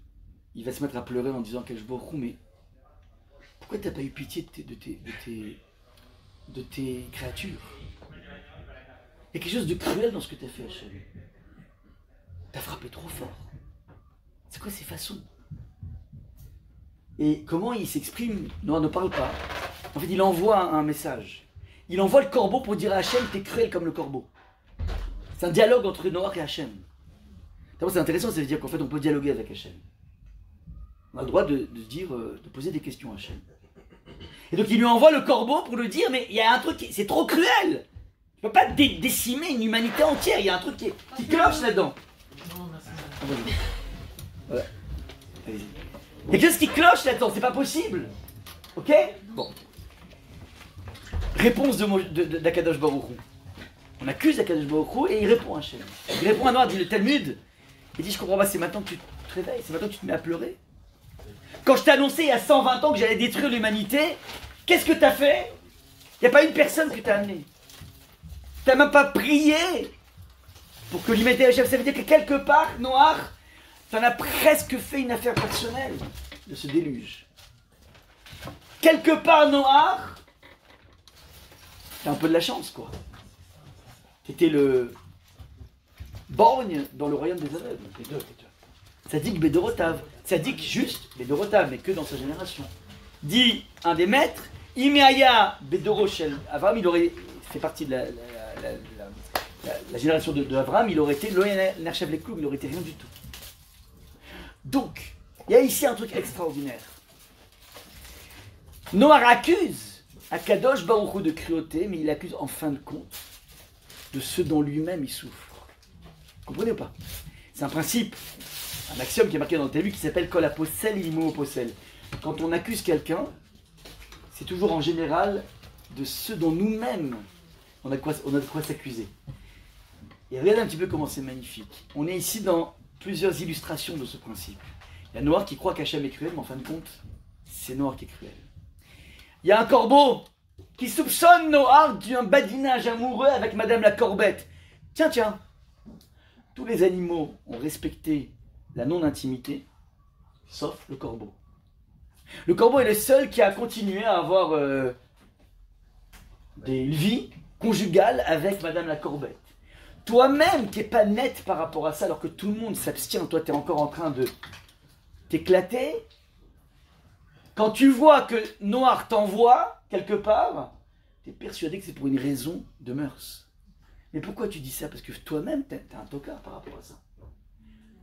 il va se mettre à pleurer en disant Kajborou, mais pourquoi t'as pas eu pitié de tes créatures? Il y a quelque chose de cruel dans ce que tu as fait, Hachem. Tu as frappé trop fort. C'est quoi ces façons? Et comment il s'exprime? Non, ne parle pas. En fait, il envoie un message. Il envoie le corbeau pour dire à Hachem, t'es cruel comme le corbeau. C'est un dialogue entre Noach et Hachem. D'abord, c'est intéressant, ça veut dire qu'en fait, on peut dialoguer avec Hachem. On a le droit de poser des questions à Hachem. Et donc, il lui envoie le corbeau pour lui dire, mais il y a un truc, c'est trop cruel. Tu ne peux pas décimer une humanité entière, il y a un truc qui cloche là-dedans. Voilà. Allez-y. Il y a quelque chose qui cloche là-dedans, c'est pas possible. Ok? Bon. Réponse d'Akadosh Baruch Hu. On accuse Akadosh Baruch Hu et il répond à Hachem. Il répond à Noach, dit le Talmud. Il dit, je comprends pas, c'est maintenant que tu te réveilles, c'est maintenant que tu te mets à pleurer. Quand je t'ai annoncé il y a 120 ans que j'allais détruire l'humanité, qu'est-ce que tu as fait? Il n'y a pas une personne que tu as amenée. Tu n'as même pas prié pour que l'humanité achève. Ça veut dire que quelque part, Noach, tu en as presque fait une affaire personnelle de ce déluge. Quelque part, Noach, tu as un peu de la chance, quoi. Tu étais le borgne dans le royaume des aveugles. Tzaddik Bedorotav. Tzaddik juste Bedorotav, mais que dans sa génération. Dit un des maîtres, Imeaya Bedoroshel. Avraham, il aurait fait partie de la génération de Avraham, il aurait été Nerchev Lekloum, il aurait été rien du tout. Donc, il y a ici un truc extraordinaire. Noach accuse Akadosh Baruch Hu de cruauté, mais il accuse en fin de compte de ce dont lui-même il souffre. Vous comprenez ou pas? C'est un principe, un axiome qui est marqué dans le Talmud qui s'appelle Kol HaPosel Imo Posel. Quand on accuse quelqu'un, c'est toujours en général de ce dont nous-mêmes on a de quoi s'accuser. Et regardez un petit peu comment c'est magnifique. On est ici dans plusieurs illustrations de ce principe. Il y a Noach qui croit qu'Hachem est cruel, mais en fin de compte, c'est Noach qui est cruel. Il y a un corbeau qui soupçonne Noach d'un badinage amoureux avec Madame la Corbette. Tiens, tous les animaux ont respecté la non-intimité, sauf le corbeau. Le corbeau est le seul qui a continué à avoir des vies conjugales avec Madame la Corbette. Toi-même qui n'es pas net par rapport à ça, alors que tout le monde s'abstient, toi tu es encore en train t'éclater. Quand tu vois que Noach t'envoie quelque part, tu es persuadé que c'est pour une raison de mœurs. Mais pourquoi tu dis ça? Parce que toi-même, tu es un tocard par rapport à ça.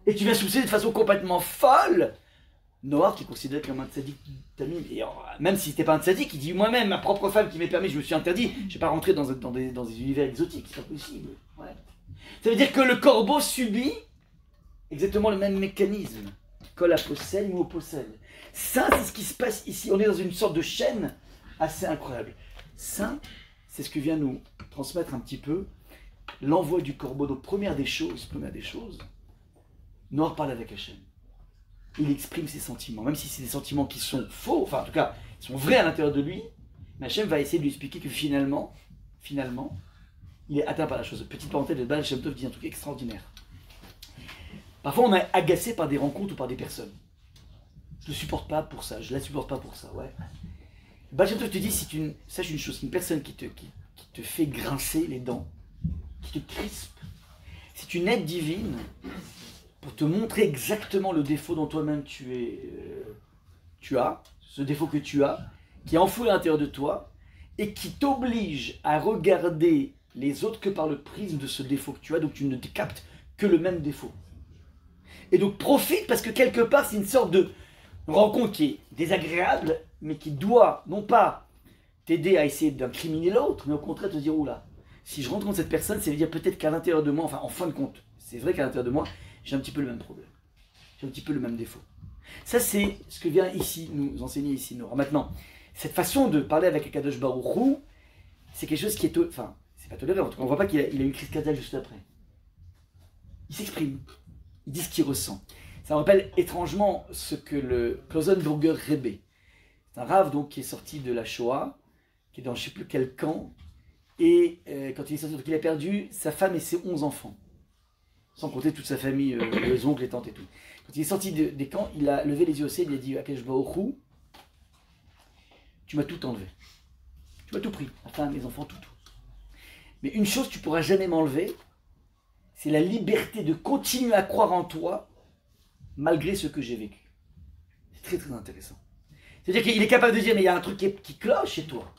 Et tu viens soupçonner de façon complètement folle Noach qui est considéré comme un tzaddik tamim. Et même si c'était pas un tzaddik, il dit moi-même, ma propre femme qui m'est permis, je me suis interdit, je ne vais pas rentrer dans des univers exotiques, c'est pas possible. Ouais. Ça veut dire que le corbeau subit exactement le même mécanisme. Kol aposel ou oposel. Ça, c'est ce qui se passe ici. On est dans une sorte de chaîne assez incroyable. Ça, c'est ce que vient nous transmettre un petit peu l'envoi du corbeau. Donc, première des choses, Noach parle avec Hachem. Il exprime ses sentiments, même si c'est des sentiments qui sont faux, enfin en tout cas, ils sont vrais à l'intérieur de lui. Mais Hachem va essayer de lui expliquer que finalement, il est atteint par la chose. Petite parenthèse, le Baal Shem Tov dit un truc extraordinaire. Parfois, on est agacé par des rencontres ou par des personnes. Je ne le supporte pas pour ça, je ne la supporte pas pour ça, ouais. Le Baal Shem Tov te dit, sache une chose, une personne qui te fait grincer les dents, qui te crispe, c'est une aide divine pour te montrer exactement le défaut dont toi-même tu as, ce défaut que tu as, qui est enfoui à l'intérieur de toi, et qui t'oblige à regarder les autres que par le prisme de ce défaut que tu as, donc tu ne te captes que le même défaut. Et donc profite, parce que quelque part c'est une sorte de rencontre qui est désagréable, mais qui doit non pas t'aider à essayer d'incriminer l'autre, mais au contraire te dire, oula, si je rencontre cette personne, ça veut dire peut-être qu'à l'intérieur de moi, enfin en fin de compte, c'est vrai qu'à l'intérieur de moi, j'ai un petit peu le même problème, j'ai un petit peu le même défaut. Ça c'est ce que vient ici nous enseigner ici Nora. Maintenant, cette façon de parler avec Akadosh Baruch Hu, c'est quelque chose qui est, enfin, c'est pas toléré, en tout cas on voit pas qu'il a une crise cardiaque juste après. Il s'exprime, il dit ce qu'il ressent. Ça me rappelle étrangement ce que le Klausenburger Rebbe, c'est un rave donc qui est sorti de la Shoah, qui est dans je ne sais plus quel camp, et quand il est sorti, donc il a perdu sa femme et ses 11 enfants, sans compter toute sa famille, les oncles, les tantes et tout. Quand il est sorti des camps, il a levé les yeux au ciel, il a dit à Akadosh Baruch Hu, tu m'as tout enlevé, tu m'as tout pris, ma femme, mes enfants, tout. Mais une chose tu ne pourras jamais m'enlever, c'est la liberté de continuer à croire en toi, malgré ce que j'ai vécu. C'est très très intéressant. C'est-à-dire qu'il est capable de dire, mais il y a un truc qui cloche chez toi.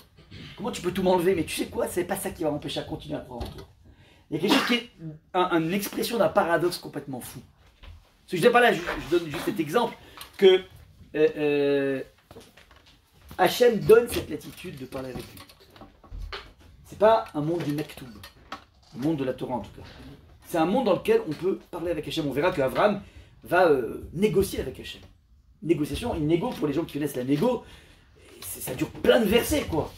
Comment tu peux tout m'enlever? Mais tu sais quoi, c'est pas ça qui va m'empêcher à continuer à croire en toi. Il y a quelque chose qui est une expression d'un paradoxe complètement fou. Ce que je dis pas là, je donne juste cet exemple, que Hachem donne cette latitude de parler avec lui. C'est pas un monde du Mektoub, le monde de la Torah en tout cas. C'est un monde dans lequel on peut parler avec Hachem. On verra qu'Abraham va négocier avec Hachem. Négociation, une négo, pour les gens qui connaissent la négo, ça dure plein de versets, quoi.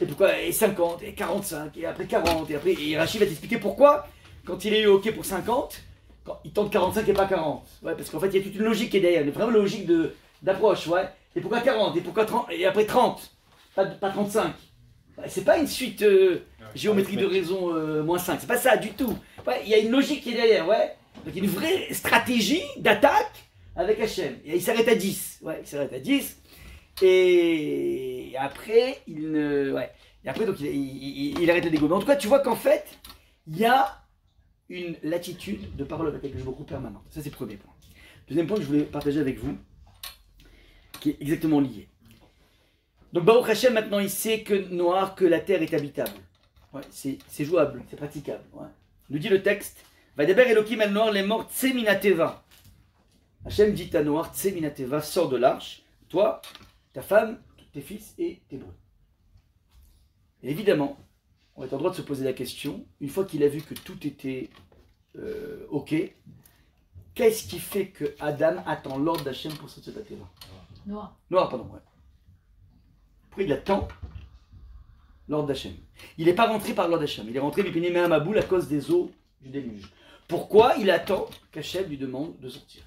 Et pourquoi? Et 50, et 45, et après 40, et après... Et Rachid va t'expliquer pourquoi, quand il est eu OK pour 50, quand il tente 45 et pas 40. Ouais, parce qu'en fait, il y a toute une logique qui est derrière, une vraie logique d'approche, ouais. Et pourquoi 40, et pourquoi 30, et après 30, pas 35. C'est pas une suite géométrique de raison moins 5, c'est pas ça du tout. Ouais, il y a une logique qui est derrière, ouais. Donc il y a une vraie stratégie d'attaque avec Hachem. Et il s'arrête à 10. Ouais, il s'arrête à 10. Et après, donc il arrête le dégo. Mais en tout cas, tu vois qu'en fait, il y a une latitude de parole avec Akadosh Baruch Hu permanente. Ça, c'est le premier point. Deuxième point que je voulais partager avec vous, qui est exactement lié. Donc Baruch Hashem, maintenant, il sait que que la terre est habitable. Ouais, c'est jouable, c'est praticable. Ouais. Nous dit le texte, Vadeber Elohim el Noach les morts Tseminateva. Hachem dit à Noach, Tseminateva, sors de l'arche, toi, ta femme, tes fils et tes brus. Et évidemment, on est en droit de se poser la question, une fois qu'il a vu que tout était OK, qu'est-ce qui fait que Adam attend l'ordre d'Hachem pour sortir de la Teva? Noach, pardon, ouais. Pourquoi il attend l'ordre d'Hachem? Il n'est pas rentré par l'ordre d'Hachem, il est rentré Bipiné Mehamaboul à cause des eaux du déluge. Pourquoi il attend qu'Hachem lui demande de sortir?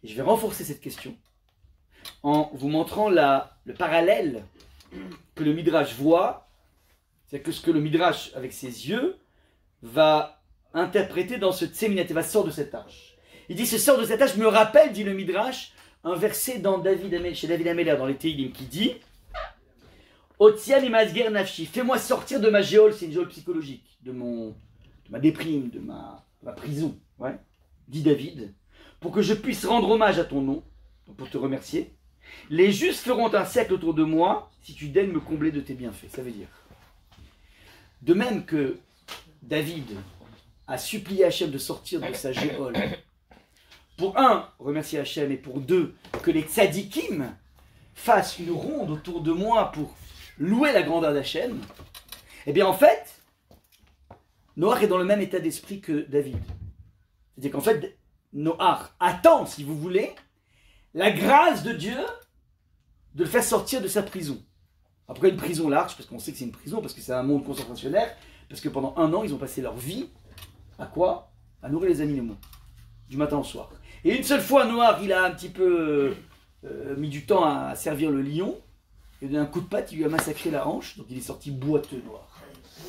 Et je vais renforcer cette question en vous montrant le parallèle que le Midrash voit, c'est que ce que le Midrash, avec ses yeux, va interpréter dans ce Tseminateva, sort de cette arche. Il dit, ce sort de cette arche me rappelle, dit le Midrash, un verset chez David Améler dans les Teilim qui dit Otsian imasger nafshi, fais-moi sortir de ma géole, c'est une géole psychologique, de ma déprime, de ma prison, ouais, dit David, pour que je puisse rendre hommage à ton nom, pour te remercier. Les justes feront un cercle autour de moi si tu daignes me combler de tes bienfaits. Ça veut dire, de même que David a supplié Hachem de sortir de sa géole, pour un, remercier Hachem, et pour deux, que les tzadikim fassent une ronde autour de moi pour louer la grandeur d'Hachem, eh bien en fait, Noach est dans le même état d'esprit que David. C'est-à-dire qu'en fait, Noach attend, si vous voulez, la grâce de Dieu de le faire sortir de sa prison. Alors pourquoi une prison large? Parce qu'on sait que c'est une prison, parce que c'est un monde concentrationnaire, parce que pendant 1 an, ils ont passé leur vie à quoi? À nourrir les animaux, du matin au soir. Et une seule fois, Noach, il a un petit peu mis du temps à servir le lion, il a donné un coup de patte, il lui a massacré la hanche, donc il est sorti boiteux, Noach.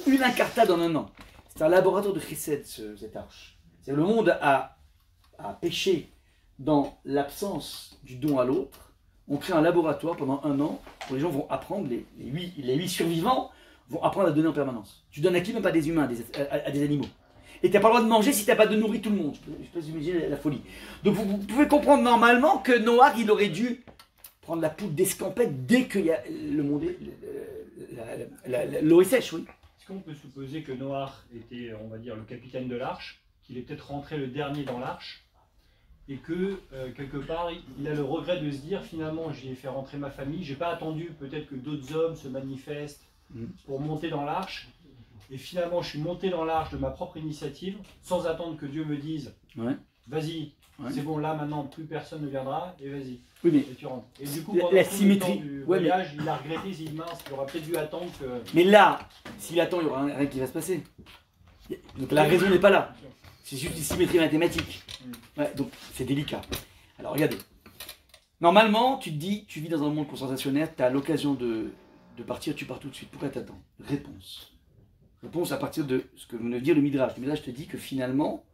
Une incartade en 1 an. C'est un laboratoire de chesed, cette arche. C'est le monde a péché dans l'absence du don à l'autre. On crée un laboratoire pendant 1 an où les gens vont apprendre, les 8 survivants vont apprendre à donner en permanence. Tu donnes à qui? Même pas des humains, à des animaux. Et tu n'as pas le droit de manger si tu n'as pas de nourrir tout le monde. Je peux imaginer la folie. Donc vous pouvez comprendre normalement que Noach, il aurait dû prendre la poudre d'escampette dès qu'il y a le monde, l'eau est sèche, oui. Est-ce qu'on peut supposer que Noach était, on va dire, le capitaine de l'arche, qu'il est peut-être rentré le dernier dans l'arche, et que, quelque part, il a le regret de se dire, finalement, j'y ai fait rentrer ma famille, j'ai pas attendu peut-être que d'autres hommes se manifestent pour monter dans l'arche, et finalement, je suis monté dans l'arche de ma propre initiative, sans attendre que Dieu me dise, vas-y, c'est bon, là, maintenant, plus personne ne viendra, et vas-y. Oui, mais et tu rentres. Et du coup, la symétrie du voyage, il a regretté, il s'est dit mince, il aurait peut-être dû attendre que... Mais là, s'il attend, il n'y aura rien qui va se passer. Donc la raison n'est pas là. C'est juste une symétrie mathématique. Ouais, donc c'est délicat. Alors regardez. Normalement, tu te dis, tu vis dans un monde concentrationnaire, tu as l'occasion de partir, tu pars tout de suite. Pourquoi t'attends? Réponse. Réponse à partir de ce que venait de dire le Midrash. Le Midrash te dit que finalement,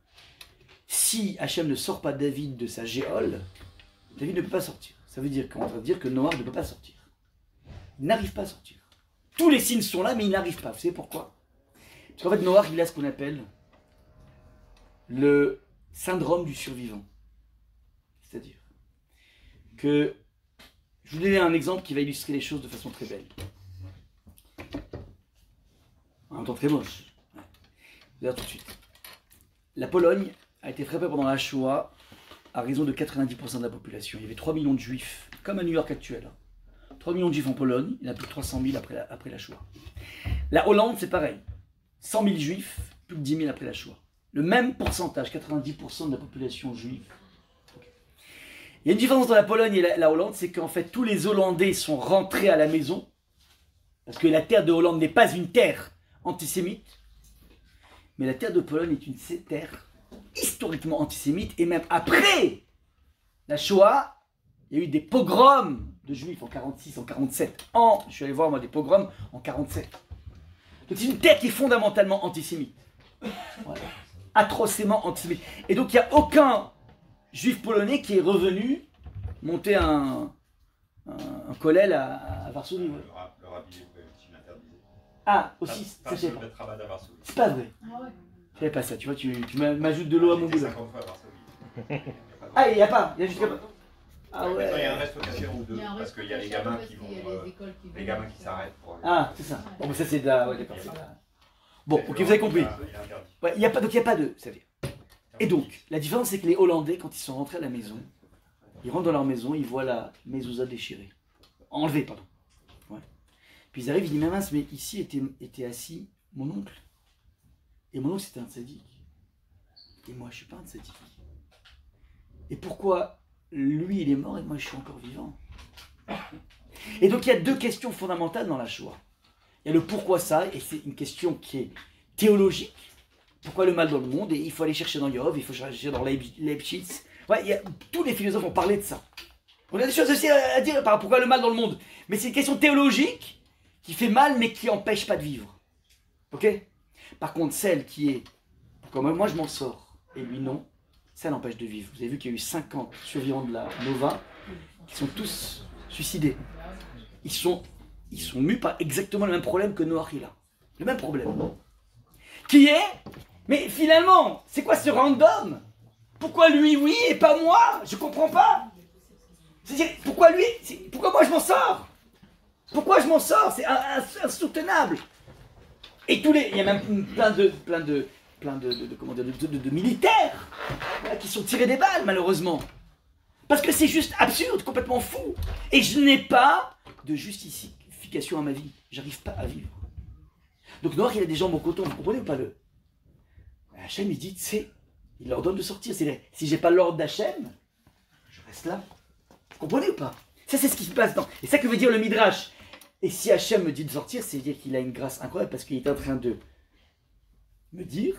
si Hachem ne sort pas David de sa géole, David ne peut pas sortir. Ça veut dire qu'on va dire que Noach ne peut pas sortir. Il n'arrive pas à sortir. Tous les signes sont là, mais il n'arrive pas. Vous savez pourquoi? Parce qu'en fait, Noach, il a ce qu'on appelle le syndrome du survivant. C'est-à-dire que, je vous donner un exemple qui va illustrer les choses de façon très belle. En même temps très moche. Vous allez voir tout de suite. La Pologne a été frappée pendant la Shoah à raison de 90% de la population. Il y avait 3 millions de juifs, comme à New York actuel. 3 millions de juifs en Pologne, il y en a plus de 300 000 après la Shoah. La Hollande, c'est pareil. 100 000 juifs, plus de 10 000 après la Shoah. Le même pourcentage, 90% de la population juive. Okay. Il y a une différence entre la Pologne et la Hollande, c'est qu'en fait, tous les Hollandais sont rentrés à la maison, parce que la terre de Hollande n'est pas une terre antisémite, mais la terre de Pologne est une terre historiquement antisémite, et même après la Shoah, il y a eu des pogroms de juifs en 46, en 47. Je suis allé voir moi des pogroms en 47. Donc c'est une terre qui est fondamentalement antisémite. Voilà. Atrocement antisémite. Et donc il n'y a aucun juif polonais qui est revenu monter un kollel à Varsovie. Ouais. Le rabbi l'interdisait. Ah, aussi, ça je sais pas. C'est pas vrai. Je savais pas ça, tu vois, tu m'ajoutes de l'eau à mon boulot. Ah, il n'y a pas, il y a juste pas. Ah ouais. Il y a un resto caché ou deux, parce qu'il y a les gamins qui vont. Les gamins qui s'arrêtent pour. Ah, c'est ça. Bon, mais ça c'est de la. Ouais, d'accord, c'est de la. Bon, ok, vous avez compris. Ouais, il n'y a pas, donc il n'y a pas de. Ça veut dire. Et donc, la différence c'est que les Hollandais, quand ils sont rentrés à la maison, ils rentrent dans leur maison, ils voient la mezouza déchirée. Enlevée, pardon. Ouais. Puis ils arrivent, ils disent, mais mince, mais ici était assis mon oncle. Et mon oncle c'était un tzaddik. Et moi je suis pas un tzaddik. Et pourquoi lui il est mort et moi je suis encore vivant? Et donc il y a 2 questions fondamentales dans la Shoah. Il y a le pourquoi ça, et c'est une question qui est théologique. Pourquoi le mal dans le monde? Et il faut aller chercher dans Yov, il faut chercher dans Leibniz. Ouais, tous les philosophes ont parlé de ça. On a des choses aussi à dire par pourquoi le mal dans le monde. Mais c'est une question théologique qui fait mal mais qui n'empêche pas de vivre. Ok? Par contre, celle qui est, comme moi je m'en sors, et lui non, ça l'empêche de vivre. Vous avez vu qu'il y a eu 50 survivants de la Nova qui sont tous suicidés. Ils sont mus par exactement le même problème que Noach il a. Le même problème. Qui est, mais finalement, c'est quoi ce random? Pourquoi lui, oui, et pas moi? Je comprends pas. C'est-à-dire, pourquoi lui, pourquoi moi je m'en sors? Pourquoi je m'en sors? C'est insoutenable. Et il y a même plein de militaires voilà, qui sont tirés des balles, malheureusement. Parce que c'est juste absurde, complètement fou. Et je n'ai pas de justification à ma vie. J'arrive pas à vivre. Donc Noach, il a des jambes au coton, vous comprenez ou pas le Hachem, il dit, tu sais, il leur donne de sortir. Si j'ai pas l'ordre d'Hachem, je reste là. Vous comprenez ou pas? Ça, c'est ce qui se passe dans... Et ça que veut dire le Midrash. Et si Hachem me dit de sortir, c'est dire qu'il a une grâce incroyable parce qu'il est en train de me dire,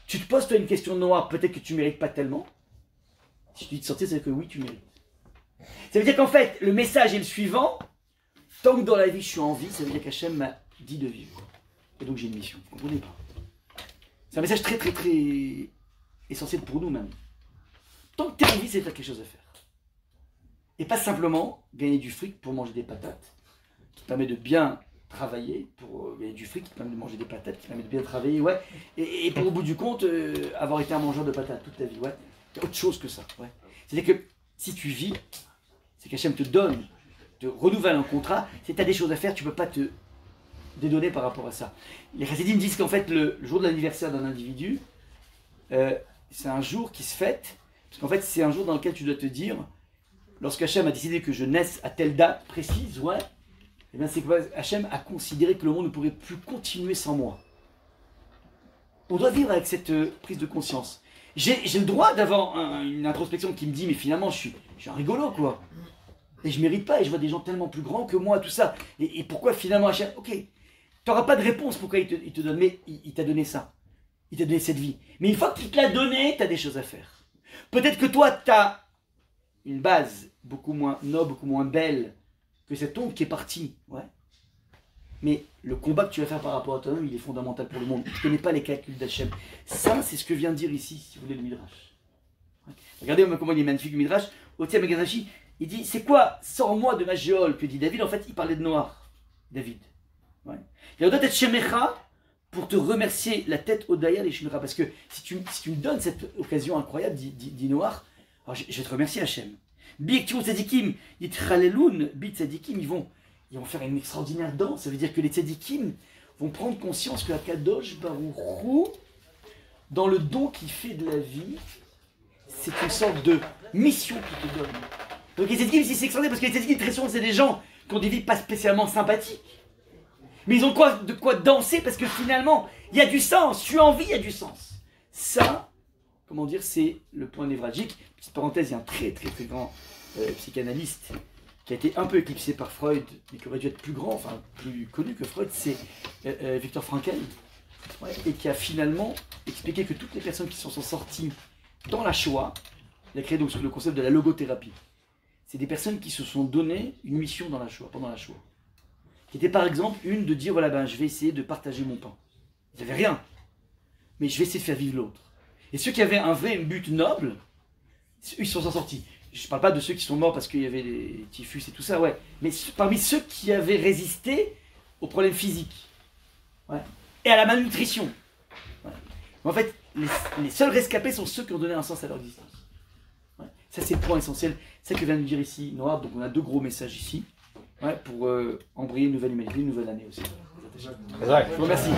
tu te poses toi une question noire, peut-être que tu ne mérites pas tellement. Si je te dis de sortir, c'est que oui, tu mérites. Ça veut dire qu'en fait, le message est le suivant. Tant que dans la vie je suis en vie, ça veut dire qu'Hachem m'a dit de vivre. Et donc j'ai une mission. Vous comprenez pas? C'est un message très très très essentiel pour nous même. Tant que tu es en vie, c'est que tu as quelque chose à faire. Et pas simplement gagner du fric pour manger des patates, qui permet de bien travailler, pour gagner du fric, qui permet de manger des patates, qui permet de bien travailler, ouais. Et pour au bout du compte, avoir été un mangeur de patates toute ta vie, ouais. Il y a autre chose que ça, ouais. C'est-à-dire que si tu vis, c'est qu'Hachem te donne, te renouvelle un contrat, c'est que tu as des choses à faire, tu ne peux pas te dédonner par rapport à ça. Les Chassidim disent qu'en fait, le jour de l'anniversaire d'un individu, c'est un jour qui se fête, parce qu'en fait, c'est un jour dans lequel tu dois te dire, lorsque Hachem a décidé que je naisse à telle date précise, ouais, eh bien c'est que Hachem a considéré que le monde ne pourrait plus continuer sans moi. On doit vivre avec cette prise de conscience. J'ai le droit d'avoir une introspection qui me dit, mais finalement, je suis un rigolo, quoi. Et je ne mérite pas, et je vois des gens tellement plus grands que moi, tout ça. Et pourquoi finalement Hachem, ok, tu n'auras pas de réponse pourquoi il te donne, mais il t'a donné ça. Il t'a donné cette vie. Mais une fois qu'il te l'a donné, tu as des choses à faire. Peut-être que toi, tu as une base beaucoup moins noble, beaucoup moins belle que cet oncle qui est parti. Ouais. Mais le combat que tu vas faire par rapport à toi-même, il est fondamental pour le monde. Tu ne connais pas les calculs d'Hachem. Ça, c'est ce que vient de dire ici, si vous voulez, le Midrash. Ouais. Regardez comment il est magnifique le Midrash. Otia Megadashi, il dit, c'est quoi, sors-moi de ma géole, que dit David. En fait, il parlait de Noir, David. Ouais. Il doit être Shemecha pour te remercier la tête Odaya les Shemecha. Parce que si tu me donnes cette occasion incroyable, dit Noir, alors je vais te remercier Hachem. Bi'ektiru tzadikim, yitchalelun, bi tzadikim, ils vont faire une extraordinaire danse. Ça veut dire que les tzadikim vont prendre conscience que Akadosh Baruch Hu, dans le don qu'il fait de la vie, c'est une sorte de mission qu'il te donne. Donc les tzadikim, c'est extraordinaire parce que les tzadikim, très souvent, c'est des gens qui ont des vies pas spécialement sympathiques. Mais ils ont de quoi danser parce que finalement, il y a du sens. Je suis en vie, il y a du sens. Ça, comment dire, c'est le point névralgique. Petite parenthèse, il y a un très très très grand psychanalyste qui a été un peu éclipsé par Freud, mais qui aurait dû être plus grand, enfin plus connu que Freud, c'est Viktor Frankl, ouais, et qui a finalement expliqué que toutes les personnes qui sont sorties dans la Shoah, il a créé donc le concept de la logothérapie. C'est des personnes qui se sont donné une mission dans la Shoah, pendant la Shoah. Qui était par exemple une de dire, voilà, je vais essayer de partager mon pain. Il n'y avait rien, mais je vais essayer de faire vivre l'autre. Et ceux qui avaient un vrai but noble, eux, ils sont sortis. Je ne parle pas de ceux qui sont morts parce qu'il y avait des typhus et tout ça, ouais. Mais parmi ceux qui avaient résisté aux problèmes physiques, ouais, et à la malnutrition. Ouais. En fait, les seuls rescapés sont ceux qui ont donné un sens à leur existence. Ouais. Ça, c'est le point essentiel. C'est ce que vient de dire ici Noir. Donc, on a deux gros messages ici, ouais, pour embrayer une nouvelle humanité, une nouvelle année aussi. Je vous remercie.